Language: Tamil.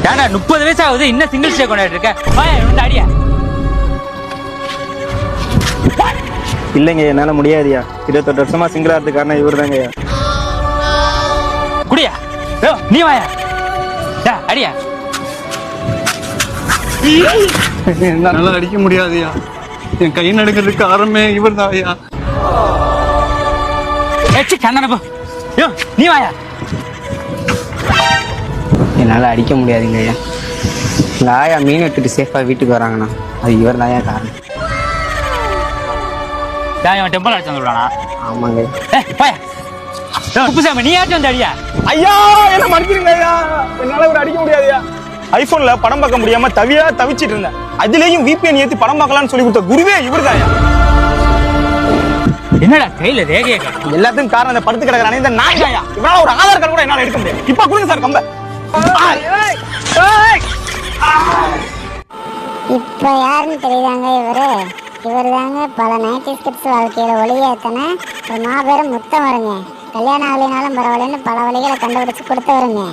ஏடா 30 வயசு ஆகுது இன்னும் சிங்கிள் ஸ்டே கொண்டாடிட்டு இருக்க. வாயா வந்து அடியா. இல்லைங்க என்னால முடியாதுயா. 28 வருஷமா சிங்கிளா இருக்கு காரணம் இவர் தாங்கய்யா. குடியா நீ வாயா அடியா. என்னால அடிக்க முடியாதுயா. என் கை நடுக்கிறதுக்கு காரணமே இவர் தான் ஐயா. நீ வாயா. என்னால் அடிக்க முடியாதுங்க ஐயா. எங்கள் ஆயா மீன் எடுத்துட்டு சேஃபாக வீட்டுக்கு வராங்கண்ணா, அது இவர் தான் காரணம். டெம்பிள் அடிச்சு வந்துடுவானா? ஆமாங்க. உப்புசாமி நீ ஆச்சும் வந்து அடியா. ஐயா என்ன மன்னிச்சிருங்க ஐயா, என்னால ஒரு அடிக்க முடியாதுயா. ஐபோன்ல படம் பார்க்க முடியாம தவிச்சிட்டு இருந்தேன். அதுலயும் VPN ஏத்தி படம் பார்க்கலாம்னு சொல்லி கொடுத்த குருவே இவர்தாயா. என்னடா கையில ரேகைய எல்லாத்துக்கும் காரணம் இந்த படுத்து கிடக்குற இந்த நாய்காயா. இவனால ஒரு ஆதார் கார்டு கூட என்னால எடுக்க முடியாது. இப்ப கொடுங்க சார் கம்ப. இப்ப யாருன்னு தெரியுதாங்க இவர் தாங்க பல 90s கிட்ஸ் வாழ்க்கையில ஒளியேத்தன ஒரு மாபெரும் முத்தம் வருங்க. கல்யாணம் ஆகலைனாலும் பரவாயில்லன்னு பல வழிகளை கண்டுபிடிச்சு கொடுத்து வருங்க.